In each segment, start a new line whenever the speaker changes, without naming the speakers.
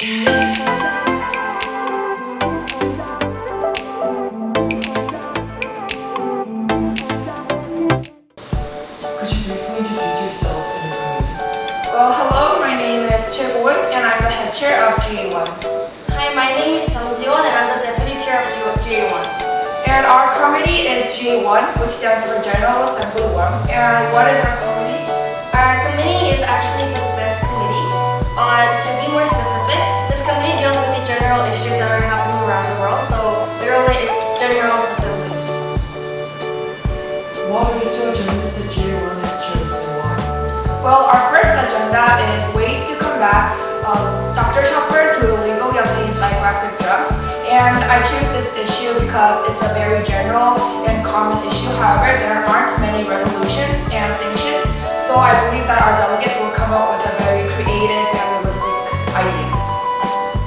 Well, hello, my name is P편집부원 and I'm the head chair of GA1.
Hi, my name is 편집부원 and I'm the deputy chair of GA1.
And our committee is GA1, which stands for General Assembly 1. And what is our committee?
Our committee is actually the best committee. To be more specific, this committee deals with the general issues that are happening around the world, so literally it's General Assembly.
What are the two agendas that GA1 has chosen and why?
Well, our first agenda is ways to combat doctor shoppers who illegally obtain psychoactive drugs. And I choose this issue because it's a very general and common issue. However, there aren't many resolutions and sanctions, so I believe that our delegates will come up with a very creative and realistic ideas.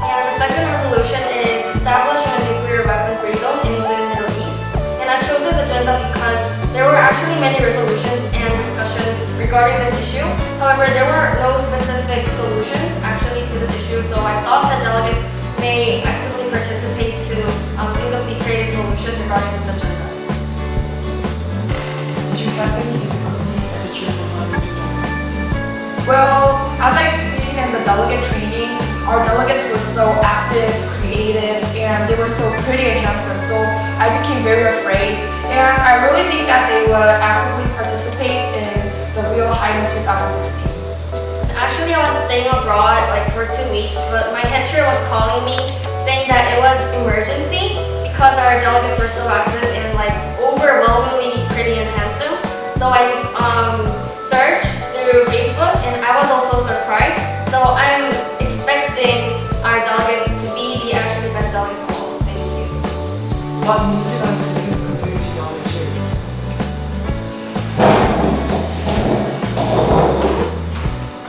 And the second resolution is establishing a nuclear weapon-free zone in the Middle East. And I chose this agenda because there were actually many resolutions and discussions regarding this issue. However, there were no specific solutions actually to this issue, so I thought that delegates may actively participate to think of the creative solutions regarding this agenda.
Did you have any difficulties as a chairwoman in 2016?
Well, as I've seen in the delegate training, our delegates were so active, creative, and they were so pretty and handsome, so I became very afraid. And I really think that they would actively participate in the real HYMUN 2016.
Actually, I was staying abroad for 2 weeks, but my head chair was calling me saying that it was emergency because our delegates were so active and overwhelmingly pretty and handsome. So I searched through Facebook and I was also surprised. So I'm expecting our delegates to be the actually best delegates of all. Thank you.
What needs you guys to do compared to the other chairs?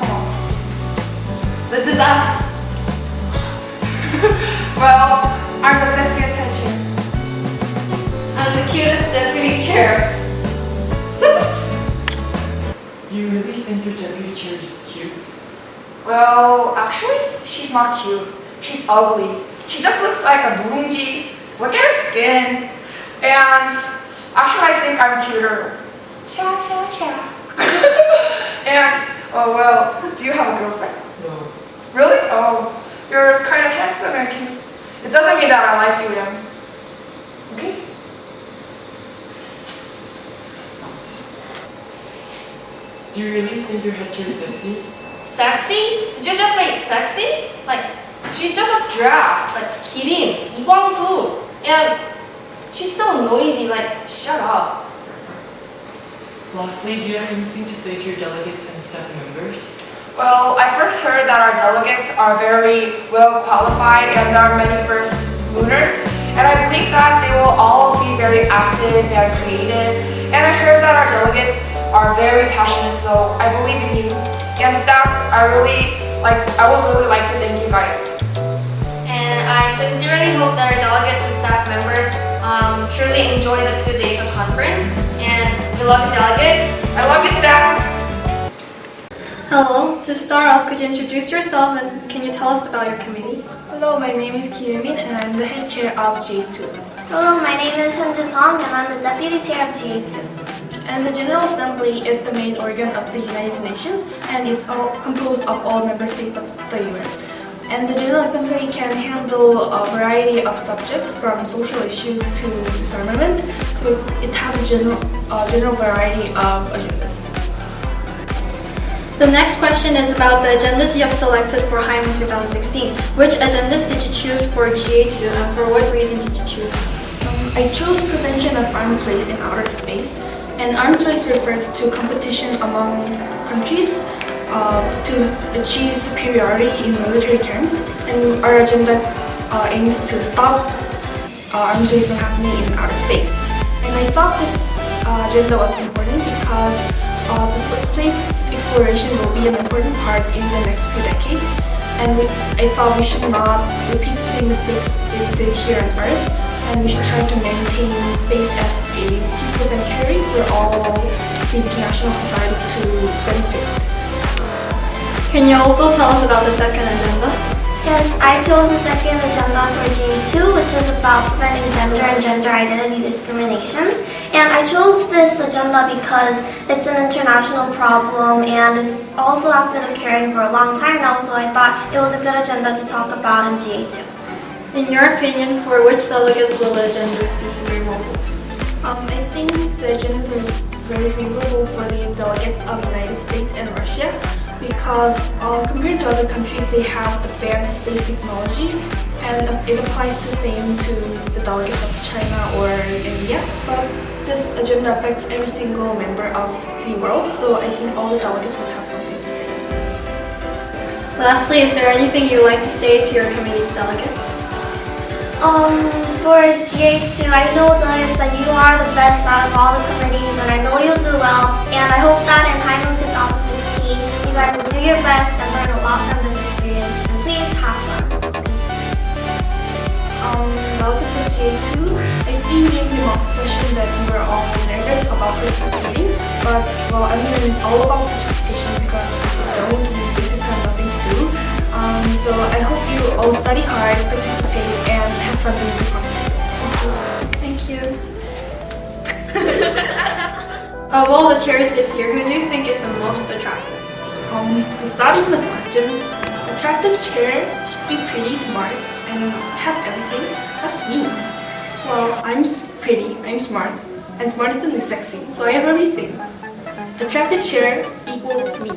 Come on. This is us. Well, I'm the sexiest head chair.
I'm the cutest deputy chair.
You really think your deputy chair is cute?
Well, actually, she's not cute. She's ugly. She just looks like a 누룽지. Look at her skin. And actually, I think I'm cuter. Sha, sha, sha. And, oh well, do you have a girlfriend?
No.
Really? Oh, you're kind of handsome and cute. It doesn't mean that I like you, Young. Okay?
Do you really think your head chair is sexy?
Sexy? Did you just say sexy? She's just a giraffe, 기린, 이광수. And she's so noisy, shut up.
Lastly, do you have anything to say to your delegates and staff members?
Well, I first heard that our delegates are very well qualified and there are many first mooners. And I believe that they will all be very active and creative. And I heard that our delegates are very passionate, so I believe in you. And staff, I would really like to thank you guys.
And I sincerely hope that our delegates and staff members truly enjoy the 2 days of conference. And we love you, delegates.
I love you, staff.
Hello, to start off, could you introduce yourself and can you tell us about your committee?
Hello, my name is YUPI and I'm the head chair of GA2.
Hello, my name is Song and I'm the deputy chair of GA2.
And the General Assembly is the main organ of the United Nations and is composed of all member states of the UN. And the General Assembly can handle a variety of subjects from social issues to disarmament, so it has a general variety of agendas.
The next question is about the agendas you have selected for HYMUN 2016. Which agendas did you choose for GA2 and for what reason did you choose?
I chose prevention of arms race in outer space. And arms race refers to competition among countries to achieve superiority in military terms. And our agenda aims to stop arms race from happening in outer space. And I thought this agenda was important because the space exploration will be an important part in the next few decades. And I thought we should not repeat the same mistakes we did here on Earth. And we should try to maintain space as a peaceful sanctuary for all the international society to benefit.
Can you also tell us about the second agenda?
Yes, I chose the second agenda for J2, which is about preventing gender and gender identity discrimination. And I chose this agenda because it's an international problem and it also has been occurring for a long time now, so I thought it was a good agenda to talk about in GA2.
In your opinion, for which delegates will the agendas be favorable?
I think the agendas are very favorable for the delegates of the United States and Russia because compared to other countries, they have advanced space technology and it applies the same to the delegates of China or India. But this agenda affects every single member of the world, so I think all the delegates would have something to say.
Lastly, is there anything you would like to say to your committee's delegates?
For GA2, I know that you are the best out of all the committees and I know you'll do well. And I hope that in HYMUN 2016, you guys will do your best and learn a lot from this experience. And please have fun.
Relative to GA2, I see during the mock session that we were all nervous about this meeting, but well, I mean it's all about participation because if you don't, you basically have nothing to do. So I hope you all study hard, participate, and have fun during the process.
Thank you. Of all the chairs this year, who do you think is the most attractive?
With that even a question, attractive chair should be pretty smart and have everything. That's me. Well, I'm pretty, I'm smart, and smart is the new sexy, so I have everything. Attractive chair equals me.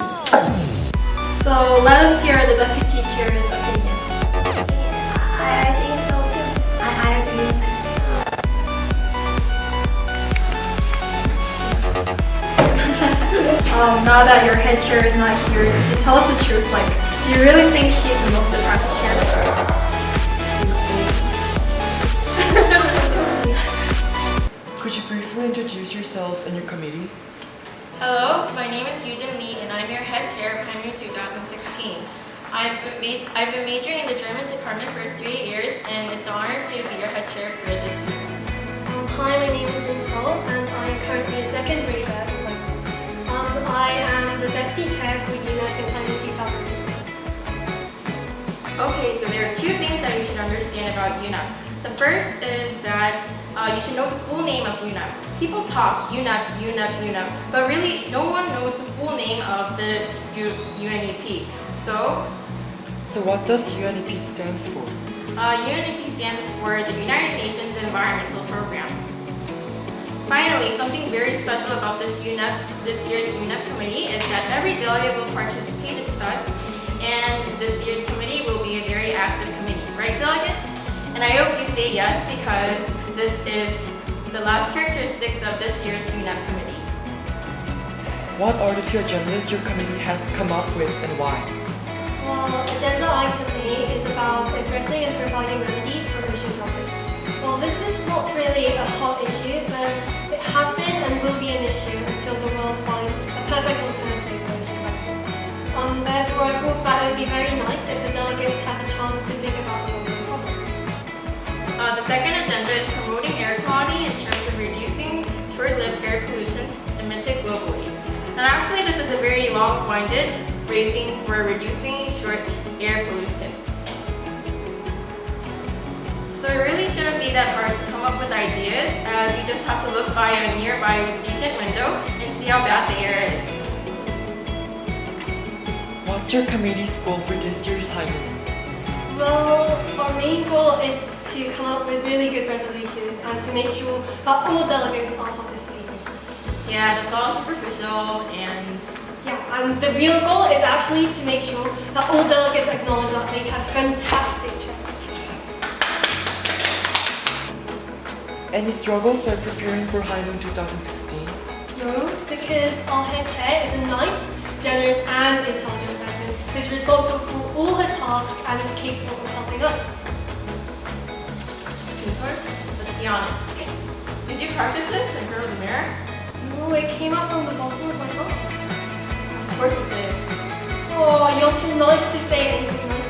So let us hear the deputy chair's opinion.
I think so too. I agree.
Now that your head chair is not here, could you tell us the truth? Like, do you really think she's the most attractive chair?
Could you briefly introduce yourselves and your committee?
Hello, my name is Yujin Lee and I'm your head chair of HYMUN 2016. I've been majoring in the German department for 3 years and it's an honor to be your head chair for this year.
Hi, my name is Jin Sol and I am currently a second grader. I am the deputy chair for UNEP in HYMUN 2016.
Okay, so there are 2 things that you should understand about UNEP. The first is that you should know the full name of UNEP. People talk UNEP, UNEP, but really no one knows the full name of the UNEP. So
what does UNEP stands for?
UNEP stands for the United Nations Environmental Program. Finally, something very special about this year's UNEP committee is that every delegate will participate its best, and this year's committee will be a very active committee, right delegates? And I hope you say yes because this is the last characteristics of this year's UNEP committee.
What are the 2 agendas your committee has come up with and why?
Well, agenda item A is about addressing and providing remedies for ocean topics. Well, this is not really a hot issue, but it has been and will be an issue until the world finds a perfect alternative for ocean cycling. Therefore, I thought that it would be very nice if the delegates had the chance to think about the problem.
The second agenda is promoting air quality in terms of reducing short-lived air pollutants emitted globally. And actually, this is a very long-winded phrasing for reducing short air pollutants. So it really shouldn't be that hard to come up with ideas, as you just have to look by a nearby decent window and see how bad the air is.
What's your committee's goal for this year's HYMUN?
Well, our main goal is to come up with really good resolutions and to make sure that all delegates are participating.
Yeah, that's all superficial and
Yeah, and the real goal is actually to make sure that all delegates acknowledge that they have fantastic chairs.
Any struggles while preparing for HYMUN 2016?
No, because our head chair is a nice, generous and intelligent person who is responsible for all her tasks and is capable of helping us.
let's be honest. Did you practice this in front of the mirror?
No, it came out from the bottom of my heart.
Of course it did.
Oh, you're too nice to say anything nice.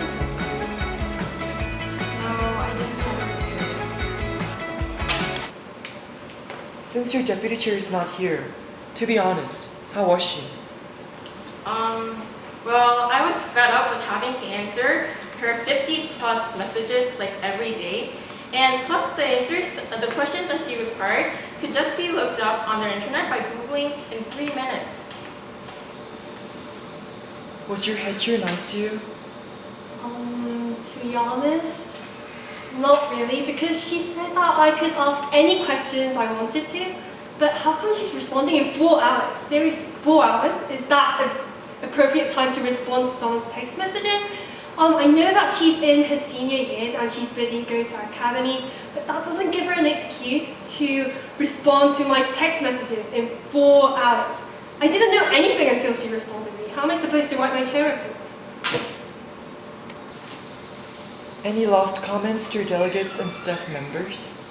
No, I just never did.
Since your deputy chair is not here, to be honest, how was she?
Well, I was fed up with having to answer her 50 plus messages like every day. And plus the answers, the questions that she required could just be looked up on the internet by Googling in 3 minutes.
Was your head chair nice to you?
To be honest, not really, because she said that I could ask any questions I wanted to, but how come she's responding in 4 hours? Seriously, 4 hours? Is that an appropriate time to respond to someone's text messaging? I know that she's in her senior years and she's busy going to academies, but that doesn't give her an excuse to respond to my text messages in 4 hours. I didn't know anything until she responded me. How am I supposed to write my chair reports?
Any last comments to your delegates and staff members?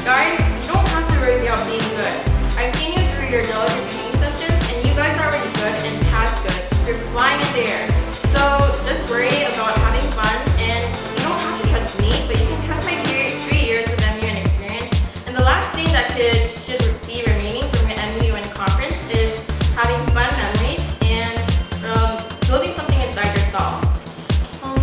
Guys, you don't have to worry about being good. I've seen you through your delegate training sessions and you guys are already good and past good. You're flying in the air. So just worry about having fun, and you don't have to trust me, but you can trust my 3 years of MUN experience. And the last thing that should be remaining from your MUN conference is having fun memories and building something inside yourself.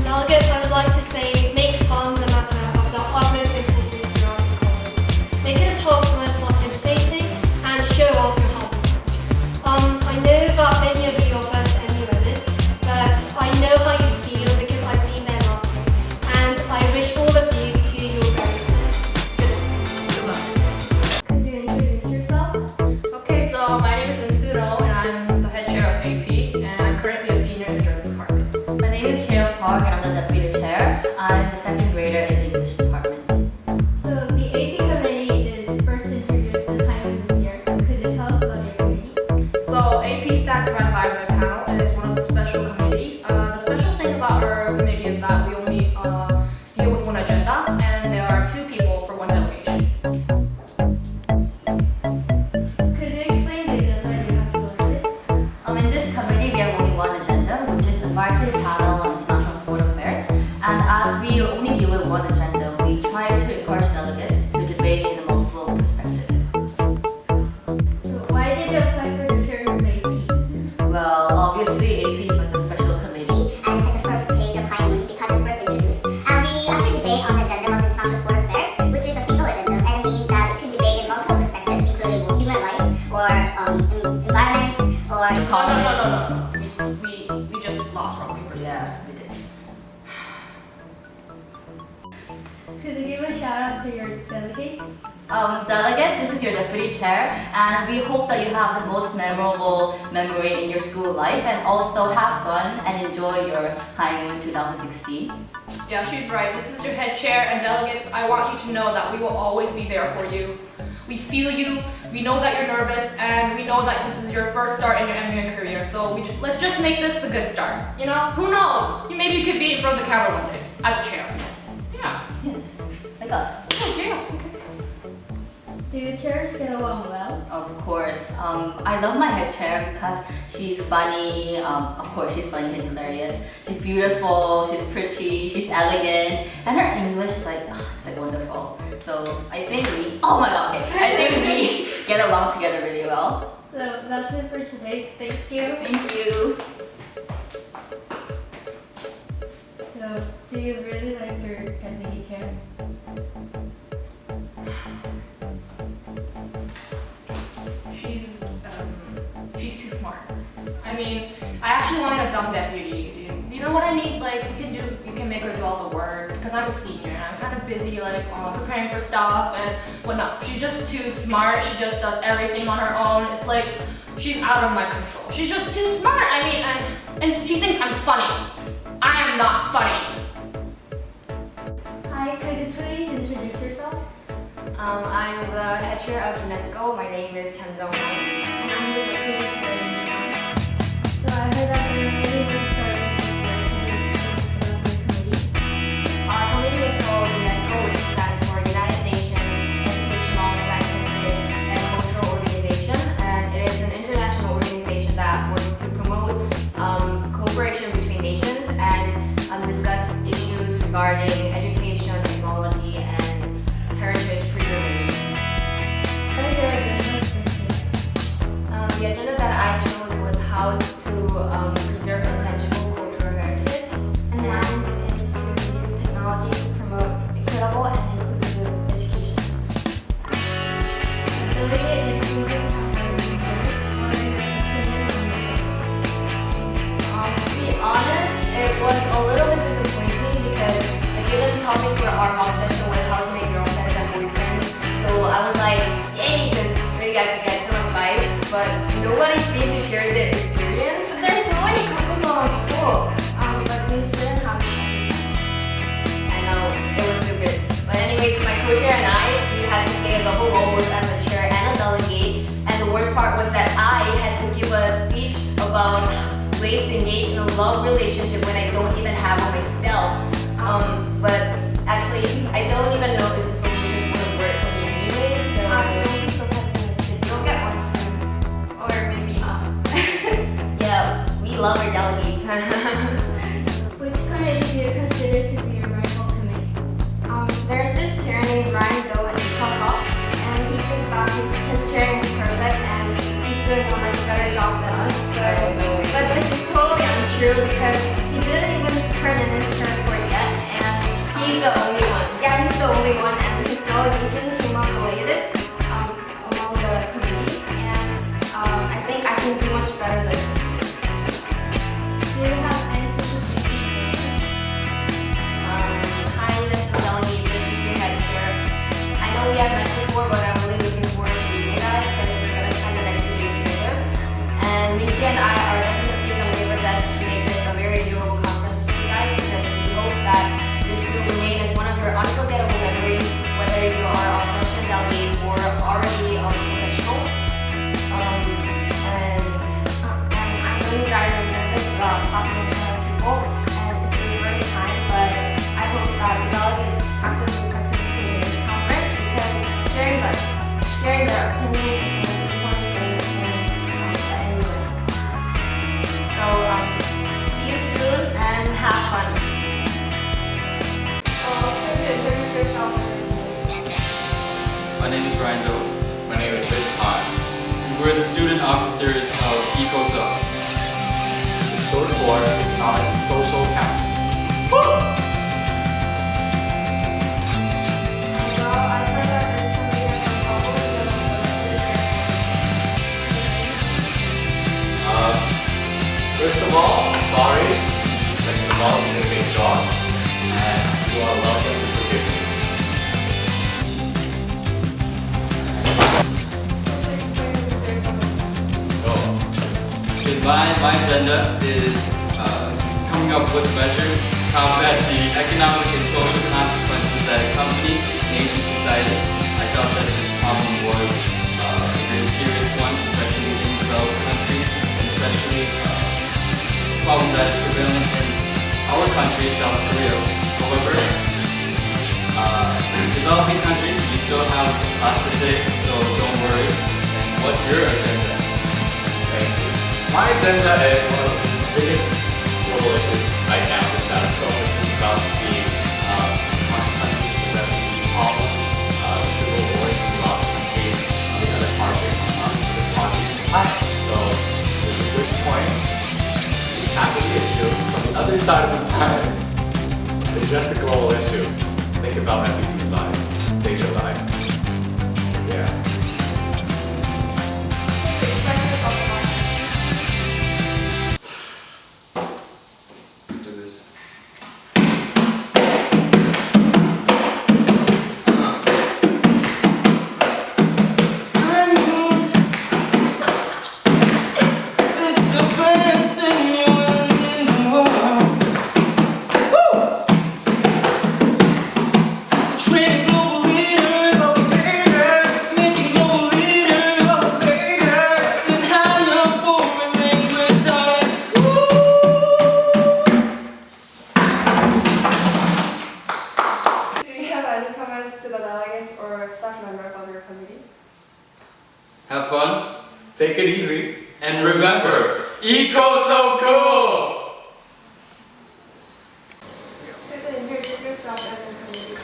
Delegates, I would like to say, make fun the matter of the utmost importance throughout the conference. Make it a choice worth participating and show off your hard work. I know that many of you are first MUNers, but I know how you feel because I've been there last year, and I wish all of you to your very best. Good luck.
Could you introduce yourselves?
Okay, so my name is Insuro and I'm the head chair of AP and I'm currently a senior in the German department.
My name is Cheryl Park and I'm the deputy chair. I'm the second grader in the English department.
So the AP committee is first introduced to HYMUN this year. Could you tell us about your committee?
So AP stands for Environment Panel and it's one of the special committees. The special thing about our committee is that we only deal with one agenda and there are 2 people for one delegation.
Could you explain the agenda you have selected?
In this committee, we have only one agenda, which is advisory panel on international sport affairs. And as we only deal with one agenda, we try to encourage delegates to debate in multiple perspectives.
So why did you apply for the chair of AP?
Well, obviously, AP is like a special committee.
And it's like the first page of HYMUN because it's first introduced. And we actually debate on the agenda of international sport affairs, which is a single agenda, and it means that it can debate in multiple perspectives, including human rights or environment or
No. We just lost rock, paper, scissors.
Yeah, we did.
Could you give a shout out to your delegates?
Delegates, this is your deputy chair, and we hope that you have the most memorable memory in your school life, and also have fun and enjoy your HYMUN 2016.
Yeah, she's right. This is your head chair and delegates. I want you to know that we will always be there for you. We feel you, we know that you're nervous, and we know that this is your first start in your MUN career. So let's just make this the good start. You know, who knows? Maybe you could be in front of the camera one day as a chair. Yeah.
Yes, like us.
Okay.
Do your chairs get along well?
Of course. I love my head chair because she's funny. Of course, she's funny and hilarious. She's beautiful. She's pretty. She's elegant, and her English is like it's like wonderful. So I think I think we get along together really well.
So that's it for today. Thank you.
Thank you.
So do you really like your committee chair?
She's too smart. I mean, I actually wanted a dumb deputy. You know what I mean? It's like you can make her do all the work because I'm a senior and I'm kind of busy preparing for stuff and whatnot. She's just too smart. She just does everything on her own. It's like she's out of my control. She's just too smart. I mean, and she thinks I'm funny. I am not funny.
Hi, could you please introduce yourselves?
I'm the head chair of UNESCO. My name is Hyun Jung-han, and I'm the deputy chair in town.
So I heard that you're really good starters this year. Can you explain about your committee?
Our committee is called UNESCO, which stands for United Nations Educational, Scientific, and Cultural Organization, and it is an international organization that works to promote cooperation between nations and discuss issues regarding education, technology, and heritage preservation.
What are your agendas this year?
The agenda that I chose was how to preserve intangible cultural heritage give a speech about ways to engage in a love relationship when I don't even have one myself. But actually, I don't even know if the solution is going to work for me anyway. So
Don't be so pessimistic. You'll get one soon. Or maybe not.
yeah, we love our delegates.
Which committee do you consider to be your rival committee? There's this chair named Ryan Doe and Uncut, and he thinks that his chairing is perfect and he's doing a much better job than us. But this is totally untrue because he didn't even turn in his chair report yet, and
He's the only one.
yeah, he's the only one, and his delegation came up the latest among the committees, and I think I can do much better than him.
Do you have anything to say?
Hi, Mr. Delegates, this is your head chair. I know we have met before, but I'm really looking forward to meeting you guys because we're going to spend the next 2 days together. And Minky and I are definitely going to give our best to make this a very enjoyable conference for you guys because we hope that this will remain as one of your unforgettable memories, whether you are a freshman delegate or already a professional.
And I know you guys are nervous about talking in front of people, and it's your first time, but I hope that the delegates actively participate in this conference because sharing their opinions is the most important thing at anyone.
So, see you soon and have fun.
My name is Ryan Doe.
My name is Vince Han.
And we're the student officers of ECOSO.
The Short for Economic and Social Council.
Well, I've heard that this committee has some problems with
First of all, sorry. Second of all, you did a great job. And you are welcome to forgive me.
My agenda is coming up with measures to combat the economic and social consequences that accompany an aging society. I thought that this problem was a very serious one, especially in developed countries, and especially a problem that is prevalent in our country, South Korea. However, developing countries, you still have lots to say, so don't worry. And what's your agenda?
Thank you. My agenda is one of the biggest global issues right now, the status quo, which is about the consequences of the refugee problem, civil wars in a lot of countries, the other target of the communist planet. So it's a good point to tackle the issue from the other side of the planet. Address the global issue. Think about refugees' lives. Save their lives. Yeah.
Let's do this.
It's the best thing you in the world. Training global leaders of leaders, making global leaders of leaders, and hang up foreign language out of school.
Do you have any comments to the delegates or staff members of your committee?
Have fun,
Take it easy.
and remember, ECOSO cool!
Please introduce yourself and your committee.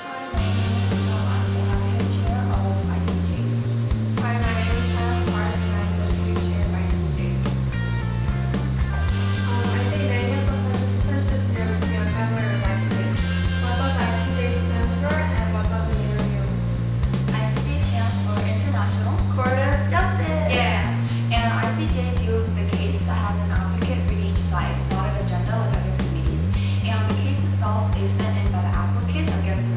Hi, my name is John and I'm head chair of ICJ.
Hi, my name is Hannah Park and I'm deputy chair of ICJ. I think many of the participants this year will be unfamiliar with ICJ. What does ICJ stand for and what does it mean to you?
ICJ stands for International
Court of Justice!
Yeah. And ICJ deals with the case that has an advocate for each side, not an agenda like other committees. And the case itself is sent in by the applicant against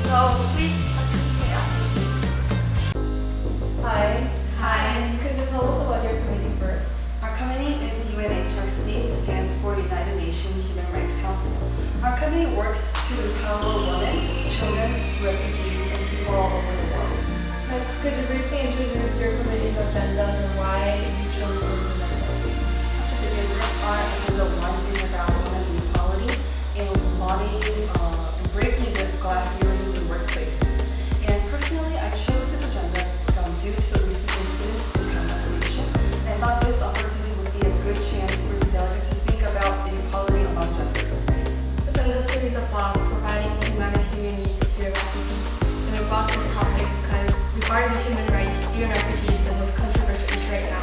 So please participate actively.
Hi.
Hi.
Could you tell us about your committee first?
Our committee is UNHRC, which stands for United Nations Human Rights Council. Our committee works to empower women, children, refugees, and people all over the world.
Next, could you briefly introduce your committee's agendas and why you chose those agendas?
To begin with, our agenda 1 is about women equality and embodying and breaking the glass ceilings in workplaces. And personally, I chose this agenda due to the recent incidents in Uncut Nation. And I thought this opportunity would be a good chance for the delegates to think about inequality among genders.
Agenda 2 is about providing humanitarian needs to refugees. And we brought this topic because regarding the human rights, UN refugees, the most controversial issue right now.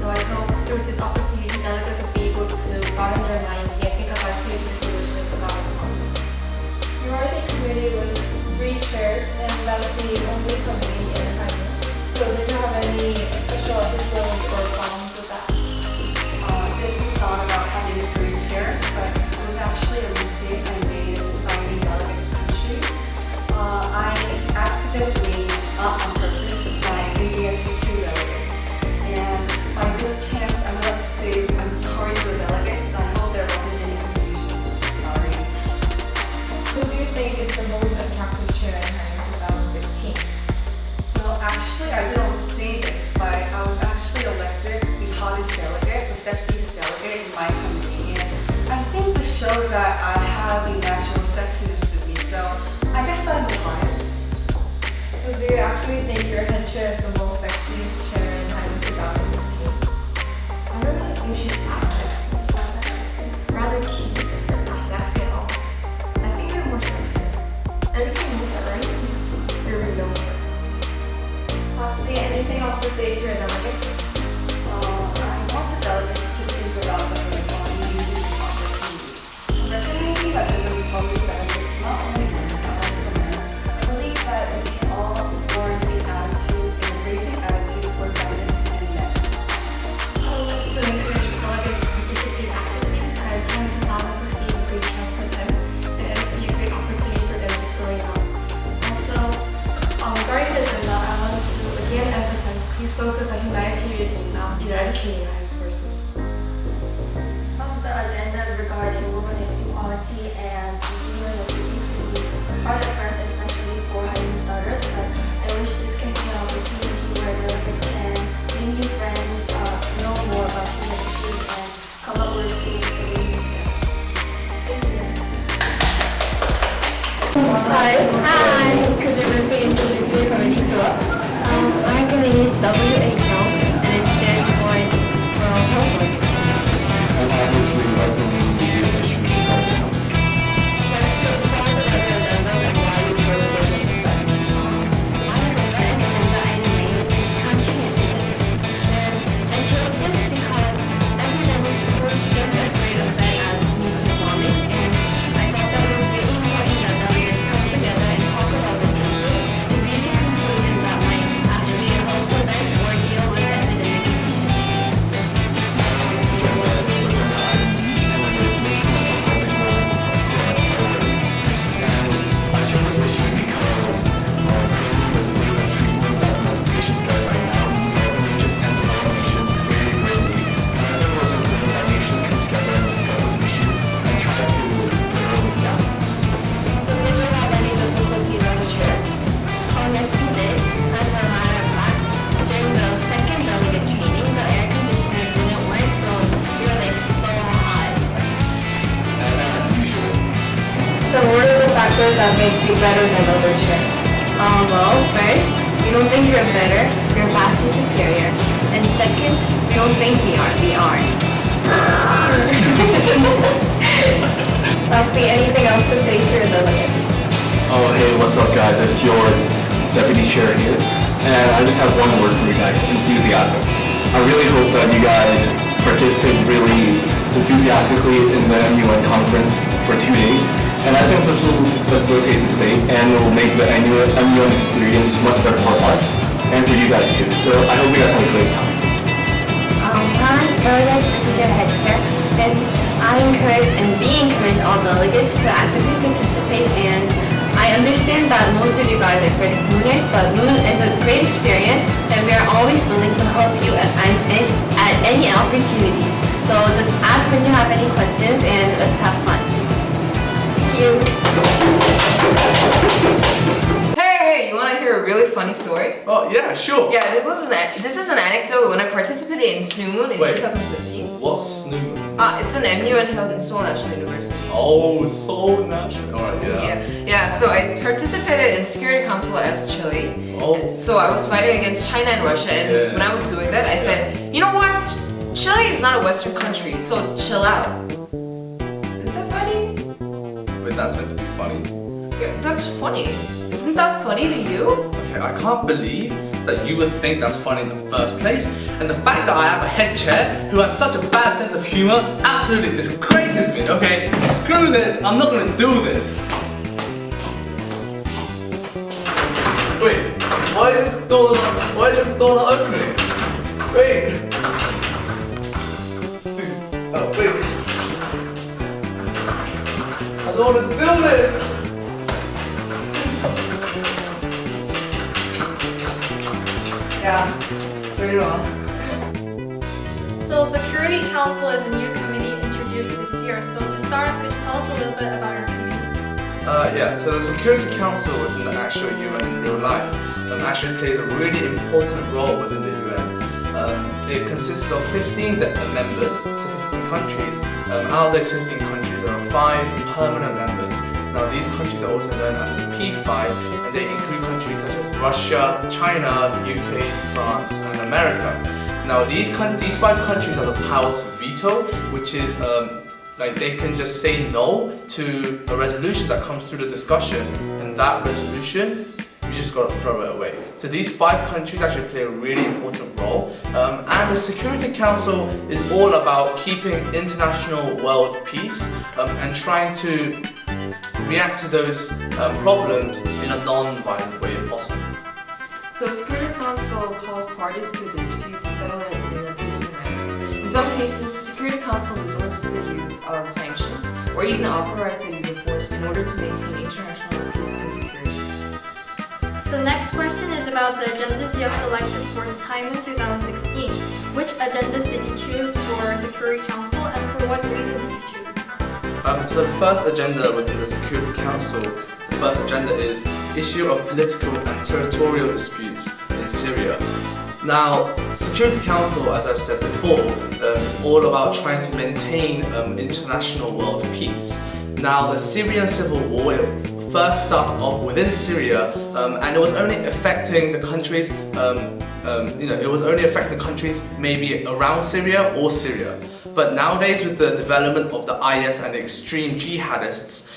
So I hope through this opportunity, delegates will be able to broaden their mind and think about creative solutions about equality.
You are the committee with 3 chairs, and that's the only committee in HYMUN. So did you have any special episodes or problems with that?
This is not about having 3 chairs, but it was actually a mistake I made in deciding delegates' countries. I accidentally, not on purpose, assigned India to 2 delegates. And by this chance, I would like to say I'm sorry to the delegates. I hope there wasn't any confusion. Sorry.
Who do you think is the most attractive chair in HYMUN 2016?
Well, actually, I didn't want to say this, but I was actually elected the hottest delegate, the sexiest delegate in my company. And I think this shows that I have a natural sexiness to me, so I guess I'm biased.
So do you actually think your head chair is the most sexiest chair in HYMUN 2016?
I don't really think she's as sexy, but rather cute, but not sexy at all. I think you're more sexy. Everything moves that right? You're really known for it.
Lastly, anything else to say to your delegates?
I want the delegates to think about gender equality using the opportunity. Recognizing that gender equality benefits not only women but also men, I believe that we can all learn the attitude and embracing attitudes for feminists and men.
I would like to encourage delegates to participate actively as HYMUN 2016 is a great chance for them and it would be a great opportunity for them to growing up. Also, regarding the agenda, I want to again emphasize please focus on humanitarian need, not either educating lives versus.
Some of the agendas regarding women equality and human refugees can be hard at first, especially for HYMUN starters, but I wish this can be an opportunity where delegates can make new friends, know more about human issues, and come up with creative solutions. Thank you.
Hi. Hi. Could you briefly introduce your committee to us?
Our committee is WHO, and it stands for World Health Organization.
And obviously, welcoming the issue regarding health.
Next, could you tell us about your agendas and why you chose those agendas? My agenda is agenda anime, which is country independence. And I chose this because academic schools just as great a thing as new economics, and I thought that it was really important that delegates come together and talk about this issue to reach a conclusion that might actually help prevent or deal with epidemic issues.
I chose this issue because currently the state of treatment that mental patients get right now in developing nations and developing nations is very greatly. And I think it was important that nations come together and discuss this issue and try to narrow this gap.
Did you have any difficulties on the chair? Oh yes, we did. As a matter of fact, during the second delegate training, the air conditioner didn't work, so we were like so hot.
And as usual.
Then what are the factors that makes you better than other chairs?
Well, first, we don't think we're better, we're vastly superior. And second, we don't think we aren't.
Lastly, anything else to say to your delegates?
Oh, hey, what's up, guys? It's your deputy chair here. And I just have one word for you guys, enthusiasm. I really hope that you guys participate really enthusiastically in the MUN conference for 2 days. And I think this will facilitate the debate and will make the MUN experience much better for us and for you guys too. So I hope you guys have a great time.
Hi, delegates, this is your head chair, and I encourage and we encourage all delegates to actively participate, and I I understand that most of you guys are first mooners, but Moon is a great experience and we are always willing to help you at any opportunities. So just ask when you have any questions and let's have fun. Thank you.
Hey, you want to hear a really funny story?
Oh, yeah, sure.
Yeah, this is an anecdote when I participated in HYMUN in 2015.
What's HYMUN?
It's an MUN held in Seoul National University.
Oh, Seoul National. Alright, yeah.
Yeah, so I participated in Security Council as Chile.
Oh.
So I was fighting against China and Russia, and when I was doing that, I said, you know what? Chile is not a Western country, so chill out. Isn't that funny?
Wait, that's meant to be funny?
Yeah, that's funny. Isn't that funny to you?
Okay, I can't believe that you would think that's funny in the first place, and the fact that I have a head chair who has such a bad sense of humor absolutely disgraces me, okay? Screw this, I'm not gonna do this. Wait, why is this door not opening? Wait. Dude, oh, wait. I don't wanna do this!
Yeah, very wrong.
So Security Council is a new committee introduced this year. So to start off, could you tell us a little bit about your committee?
Yeah, so the Security Council within the actual UN in real life actually plays a really important role within the UN. It consists of 15 members, so 15 countries. Out of those 15 countries, there are 5 permanent members. Now these countries are also known as the P5, and they include countries such as Russia, China, UK, France, and America. Now these 5 countries have the power to veto, which is like they can just say no to a resolution that comes through the discussion, and that resolution, you just gotta throw it away. So these 5 countries actually play a really important role, and the Security Council is all about keeping international world peace and trying to react to those problems in a non-violent way if possible.
So the Security Council calls parties to a dispute to settle it in a peaceful manner. In some cases, the Security Council resorts to the use of sanctions or even authorize the use of force in order to maintain international peace and security.
The next question is about the agendas you have selected for HYMUN 2016. Which agendas did you choose for Security Council and for what reason did you choose?
So the first agenda within the Security Council, the first agenda is issue of political and territorial disputes in Syria. Now, Security Council, as I've said before, is all about trying to maintain international world peace. Now, the Syrian civil war first started off within Syria, and it was only affecting the countries. It was only affecting countries maybe around Syria or Syria. But nowadays, with the development of the IS and the extreme jihadists,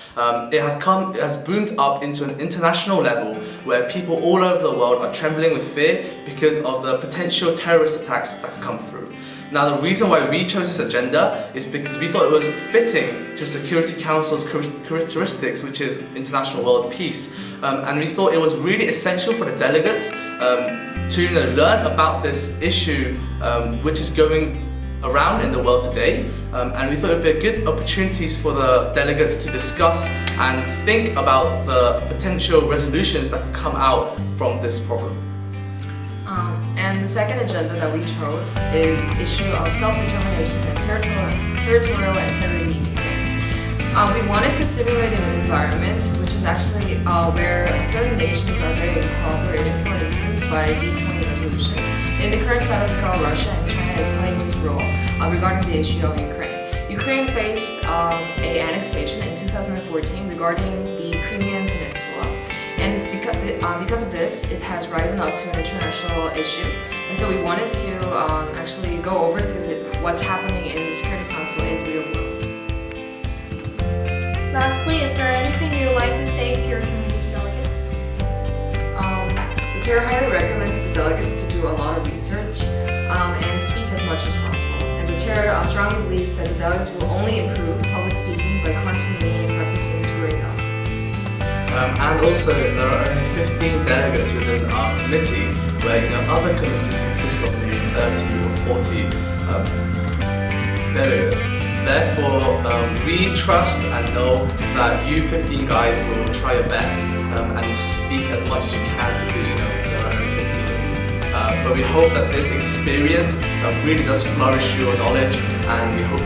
it has boomed up into an international level where people all over the world are trembling with fear because of the potential terrorist attacks that could come through. Now, the reason why we chose this agenda is because we thought it was fitting to Security Council's characteristics, which is international world peace, and we thought it was really essential for the delegates to learn about this issue, which is going around in the world today, and we thought it would be a good opportunities for the delegates to discuss and think about the potential resolutions that could come out from this problem.
And the second agenda that we chose is issue of self-determination and territorial integrity in Ukraine. We wanted to simulate an environment which is actually where certain nations are very cooperative, for instance by vetoing resolutions. In the current status quo, Russia and China is playing this role regarding the issue of Ukraine. Ukraine faced an annexation in 2014 regarding the Crimean Peninsula, and it's because of this, it has risen up to an international issue. And so we wanted to actually go over through what's happening in the Security Council in the real world.
Lastly, is there anything you would like to say to your community's delegates?
The chair highly recommends the delegates to do a lot of research and speak as much as possible. And the chair strongly believes that the delegates will only improve public speaking by constantly practicing swearing up.
And also, there are only 15 delegates within our committee, where other committees consist of maybe 30 or 40 delegates.
Therefore, we trust and know that you 15 guys will try your best and speak as much as you can, because you know there are only 15 of you. But we hope that this experience really does flourish your knowledge, and we hope